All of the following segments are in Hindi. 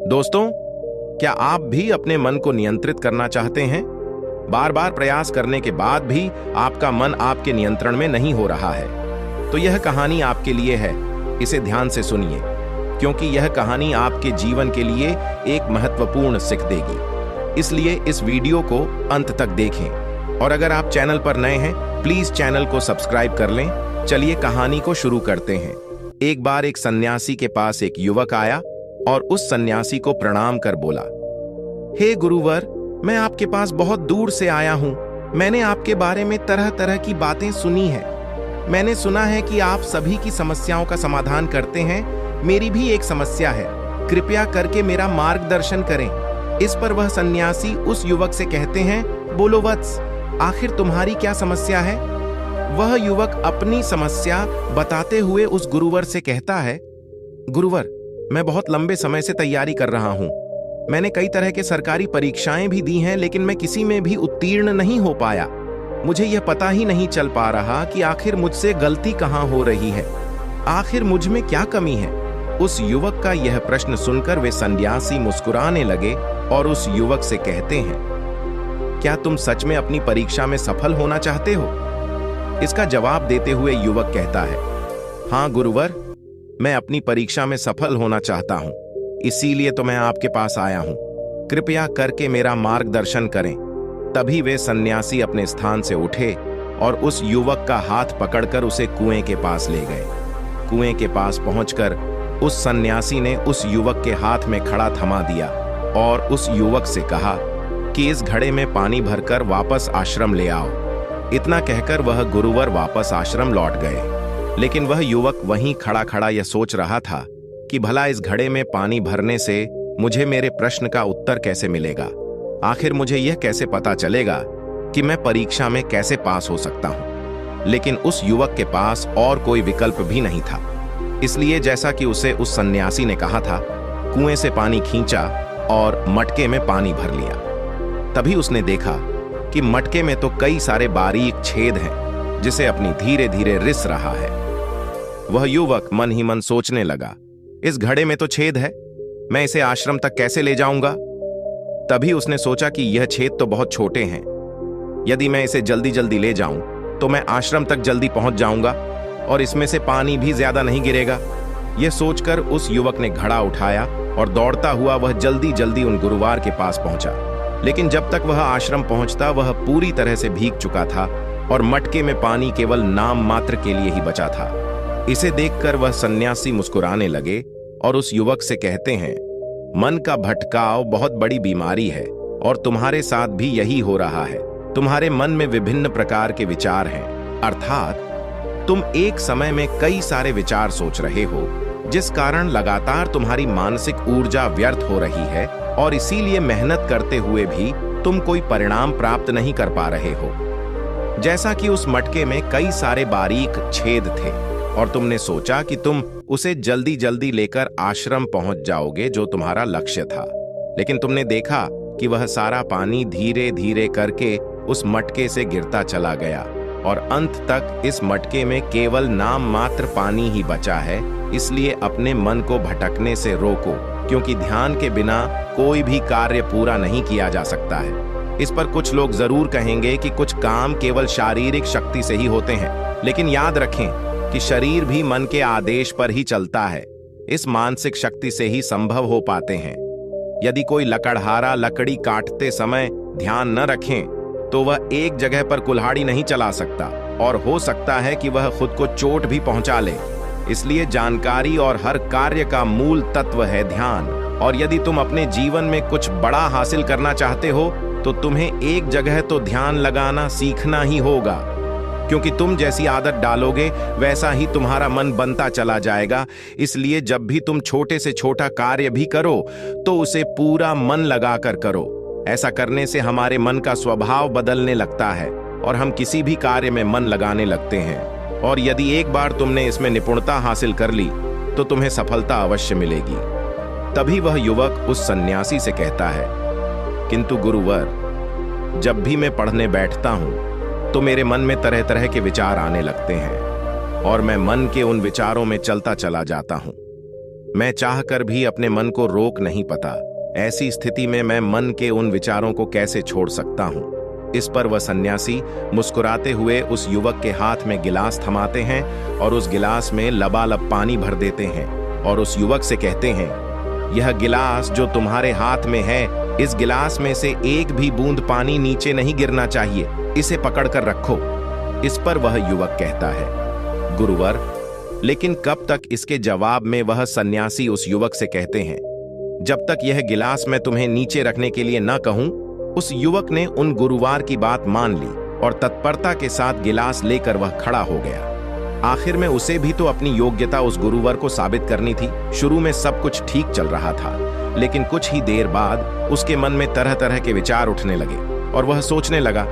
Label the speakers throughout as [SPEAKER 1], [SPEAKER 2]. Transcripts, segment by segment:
[SPEAKER 1] दोस्तों, क्या आप भी अपने मन को नियंत्रित करना चाहते हैं? बार बार प्रयास करने के बाद भी आपका मन आपके नियंत्रण में नहीं हो रहा है, तो यह कहानी आपके लिए है। इसे ध्यान से सुनिए, क्योंकि यह कहानी आपके जीवन के लिए एक महत्वपूर्ण सीख देगी। इसलिए इस वीडियो को अंत तक देखें, और अगर आप चैनल पर नए हैं, प्लीज चैनल को सब्सक्राइब कर लें। चलिए कहानी को शुरू करते हैं। एक बार एक सन्यासी के पास एक युवक आया और उस सन्यासी को प्रणाम कर बोला, हे गुरुवर, मैं आपके पास बहुत दूर से आया हूं। मैंने आपके बारे में तरह तरह की बातें सुनी है। मैंने सुना है कि आप सभी की समस्याओं का समाधान करते हैं। मेरी भी एक समस्या है, कृपया करके मेरा मार्गदर्शन करें। इस पर वह सन्यासी उस युवक से कहते हैं, बोलो वत्स, आखिर तुम्हारी क्या समस्या है? वह युवक अपनी समस्या बताते हुए उस गुरुवर से कहता है, गुरुवर, मैं बहुत लंबे समय से तैयारी कर रहा हूं। मैंने कई तरह के सरकारी परीक्षाएं भी दी हैं, लेकिन मैं किसी में भी उत्तीर्ण नहीं हो पाया। मुझे यह पता ही नहीं चल पा रहा कि आखिर मुझसे गलती कहां हो रही है। आखिर मुझ में क्या कमी है? उस युवक का यह प्रश्न सुनकर वे सन्यासी मुस्कुराने लगे और उस युवक से कहते हैं, क्या तुम सच में अपनी परीक्षा में सफल होना चाहते हो? इसका जवाब देते हुए युवक कहता है, हाँ गुरुवर, मैं अपनी परीक्षा में सफल होना चाहता हूं, इसीलिए तो मैं आपके पास आया हूं। कृपया करके मेरा मार्गदर्शन करें। तभी वे सन्यासी अपने स्थान से उठे और उस युवक का हाथ पकड़कर उसे कुएं के पास ले गए। कुएं के पास पहुंचकर उस सन्यासी ने उस युवक के हाथ में खड़ा थमा दिया और उस युवक से कहा कि इस घड़े में पानी भरकर वापस आश्रम ले आओ। इतना कहकर वह गुरुवर वापस आश्रम लौट गए। लेकिन वह युवक वहीं खड़ा खड़ा यह सोच रहा था कि भला इस घड़े में पानी भरने से मुझे मेरे प्रश्न का उत्तर कैसे मिलेगा? आखिर मुझे यह कैसे पता चलेगा कि मैं परीक्षा में कैसे पास हो सकता हूं? लेकिन उस युवक के पास और कोई विकल्प भी नहीं था। इसलिए जैसा कि उसे उस सन्यासी ने कहा था, कुएं से पानी खींचा और मटके में पानी भर लिया। तभी उसने देखा कि मटके में तो कई सारे बारीक छेद हैं, जिसे अपनी धीरे धीरे रिस रहा है। वह युवक मन ही मन सोचने लगा, इस घड़े में तो छेद है, मैं इसे आश्रम तक कैसे ले जाऊंगा? तभी उसने सोचा कि यह छेद तो बहुत छोटे हैं। यदि मैं इसे जल्दी जल्दी ले जाऊं तो मैं आश्रम तक जल्दी पहुंच जाऊंगा और इसमें से पानी भी ज्यादा नहीं गिरेगा। यह सोचकर उस युवक ने घड़ा उठाया और दौड़ता हुआ वह जल्दी जल्दी उन गुरुवार के पास पहुंचा। लेकिन जब तक वह आश्रम पहुंचता, वह पूरी तरह से भीग चुका था और मटके में पानी केवल नाम मात्र के लिए ही बचा था। इसे देखकर वह सन्यासी मुस्कुराने लगे और उस युवक से कहते हैं, मन का भटकाव बहुत बड़ी बीमारी है और तुम्हारे साथ भी यही हो रहा है। तुम्हारे मन में विभिन्न प्रकार के विचार हैं, अर्थात तुम एक समय में कई सारे विचार सोच रहे हो, जिस कारण लगातार तुम्हारी मानसिक ऊर्जा व्यर्थ हो रही है और इसीलिए मेहनत करते हुए भी तुम कोई परिणाम प्राप्त नहीं कर पा रहे हो। जैसा कि उस मटके में कई सारे बारीक छेद थे और तुमने सोचा कि तुम उसे जल्दी जल्दी लेकर आश्रम पहुंच जाओगे, जो तुम्हारा लक्ष्य था। लेकिन तुमने देखा कि वह सारा पानी धीरे धीरे करके उस मटके से गिरता चला गया और अंत तक इस मटके में केवल नाम मात्र पानी ही बचा है। इसलिए अपने मन को भटकने से रोको, क्योंकि ध्यान के बिना कोई भी कार्य पूरा नहीं किया जा सकता है। इस पर कुछ लोग जरूर कहेंगे कि कुछ काम केवल शारीरिक शक्ति से ही होते हैं, लेकिन याद रखें कि शरीर भी मन के आदेश पर ही चलता है। इस मानसिक शक्ति से ही संभव हो पाते हैं। यदि कोई लकड़हारा लकड़ी काटते समय ध्यान न रखें तो वह एक जगह पर कुल्हाड़ी नहीं चला सकता और हो सकता है कि वह खुद को चोट भी पहुंचा ले। इसलिए जानकारी और हर कार्य का मूल तत्व है ध्यान। और यदि तुम अपने जीवन में कुछ बड़ा हासिल करना चाहते हो तो तुम्हें एक जगह तो ध्यान लगाना सीखना ही होगा, क्योंकि तुम जैसी आदत डालोगे वैसा ही तुम्हारा मन बनता चला जाएगा। इसलिए जब भी तुम छोटे से छोटा कार्य भी करो तो उसे पूरा मन लगाकर करो। ऐसा करने से हमारे मन का स्वभाव बदलने लगता है और हम किसी भी कार्य में मन लगाने लगते हैं। और यदि एक बार तुमने इसमें निपुणता हासिल कर ली तो तुम्हें सफलता अवश्य मिलेगी। तभी वह युवक उस सन्यासी से कहता है, किंतु गुरुवर, जब भी मैं पढ़ने बैठता हूं तो मेरे मन में तरह तरह के विचार आने लगते हैं और मैं मन के उन विचारों में चलता चला जाता हूं। मैं चाहकर भी अपने मन को रोक नहीं पाता। ऐसी स्थिति में मैं मन के उन विचारों को कैसे छोड़ सकता हूँ? इस पर वह सन्यासी मुस्कुराते हुए उस युवक के हाथ में गिलास थमाते हैं और उस गिलास में लबालब पानी भर देते हैं और उस युवक से कहते हैं, यह गिलास जो तुम्हारे हाथ में है, इस गिलास में से एक भी बूंद पानी नीचे नहीं गिरना चाहिए, इसे पकड़कर रखो। इस पर वह युवक कहता है, गुरुवर, लेकिन कब तक? इसके जवाब में वह सन्यासी उस युवक से कहते हैं, जब तक यह गिलास मैं तुम्हें नीचे रखने के लिए न कहूं। उस युवक ने उन गुरुवार की बात मान ली और तत्परता के साथ गिलास लेकर वह खड़ा हो गया। आखिर में उसे भी तो अपनी योग्यता उस गुरुवर को साबित करनी थी। शुरू में सब कुछ ठीक चल रहा था, लेकिन कुछ ही देर बाद उसके मन में तरह तरह के विचार उठने लगे और वह सोचने लगा,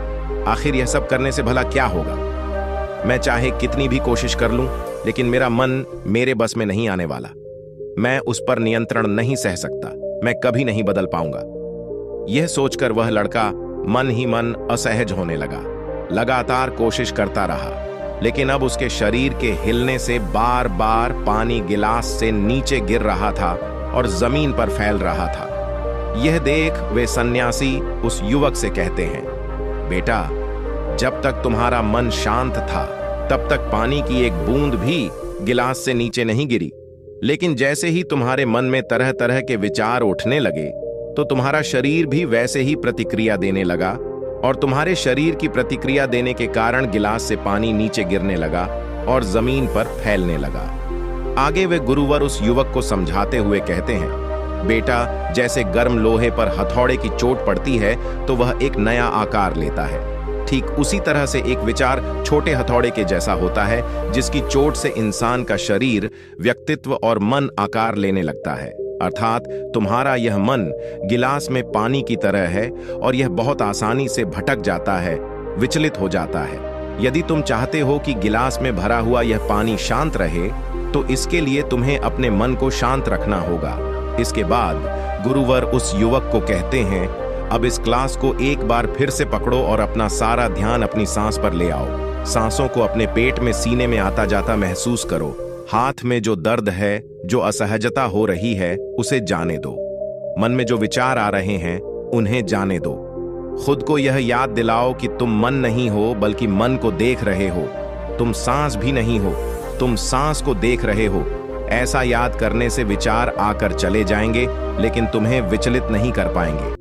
[SPEAKER 1] आखिर यह सब करने से भला क्या होगा? मैं चाहे कितनी भी कोशिश कर लूं, लेकिन मेरा मन मेरे बस में नहीं आने वाला। मैं उस पर नियंत्रण नहीं सह सकता। मैं कभी नहीं बदल पाऊंगा। यह सोचकर वह लड़का मन ही मन असहज होने लगा। लगातार कोशिश करता रहा, लेकिन अब उसके शरीर के हिलने से बार बार पानी गिलास से नीचे गिर रहा था और जमीन पर फैल रहा था। यह देख वे सन्यासी उस युवक से कहते हैं, बेटा, जब तक तुम्हारा मन शांत था तब तक पानी की एक बूंद भी गिलास से नीचे नहीं गिरी, लेकिन जैसे ही तुम्हारे मन में तरह तरह के विचार उठने लगे तो तुम्हारा शरीर भी वैसे ही प्रतिक्रिया देने लगा और तुम्हारे शरीर की प्रतिक्रिया देने के कारण गिलास से पानी नीचे गिरने लगा और जमीन पर फैलने लगा। आगे वे गुरुवर उस युवक को समझाते हुए कहते हैं, बेटा, जैसे गर्म लोहे पर हथौड़े की चोट पड़ती है तो वह एक नया आकार लेता है, ठीक उसी तरह से एक विचार छोटे हथौड़े के जैसा होता है, जिसकी चोट से इंसान का शरीर, व्यक्तित्व और मन आकार लेने लगता है। अर्थात तुम्हारा यह मन गिलास में पानी की तरह है और यह बहुत आसानी से भटक जाता है, विचलित हो जाता है। यदि तुम चाहते हो कि गिलास में भरा हुआ यह पानी शांत रहे, तो इसके लिए तुम्हें अपने मन को शांत रखना होगा। इसके बाद गुरुवर उस युवक को कहते हैं, अब इस ग्लास को एक बार फिर से पकड़ो और अपना सारा ध्यान अपनी सांस पर ले आओ। सांसों को अपने पेट में, सीने में आता जाता महसूस करो। हाथ में जो दर्द है, जो असहजता हो रही है, उसे जाने दो। मन में जो विचार आ रहे हैं, उन्हें जाने दो। खुद को यह याद दिलाओ कि तुम मन नहीं हो, बल्कि मन को देख रहे हो। तुम सांस भी नहीं हो, तुम सांस को देख रहे हो। ऐसा याद करने से विचार आकर चले जाएंगे, लेकिन तुम्हें विचलित नहीं कर पाएंगे।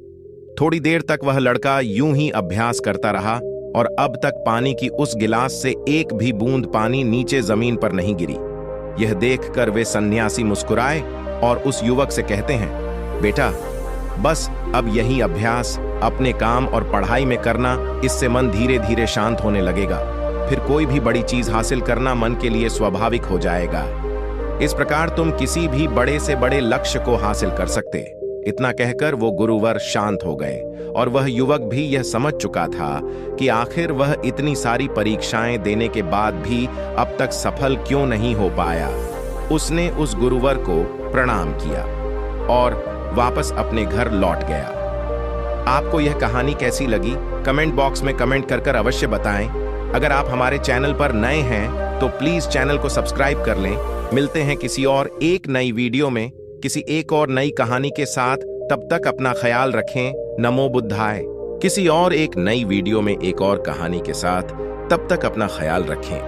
[SPEAKER 1] थोड़ी देर तक वह लड़का यूं ही अभ्यास करता रहा और अब तक पानी की उस गिलास से एक भी बूंद पानी नीचे जमीन पर नहीं गिरी। यह देखकर वे सन्यासी मुस्कुराए और उस युवक से कहते हैं, बेटा, बस अब यही अभ्यास अपने काम और पढ़ाई में करना, इससे मन धीरे धीरे शांत होने लगेगा। फिर कोई भी बड़ी चीज हासिल करना मन के लिए स्वाभाविक हो जाएगा। इस प्रकार तुम किसी भी बड़े से बड़े लक्ष्य को हासिल कर सकते। इतना कहकर वो गुरुवर शांत हो गए और वह युवक भी यह समझ चुका था कि आखिर वह इतनी सारी परीक्षाएं देने के बाद भी अब तक सफल क्यों नहीं हो पाया। उसने उस गुरुवर को प्रणाम किया और वापस अपने घर लौट गया। आपको यह कहानी कैसी लगी? कमेंट बॉक्स में कमेंट कर अवश्य बताएं। अगर आप हमारे चैनल पर नए हैं तो प्लीज चैनल को सब्सक्राइब कर लें। मिलते हैं किसी और एक नई वीडियो में, किसी एक और नई कहानी के साथ। तब तक अपना ख्याल रखें। नमो बुद्धाय। किसी और एक नई वीडियो में एक और कहानी के साथ, तब तक अपना ख्याल रखें।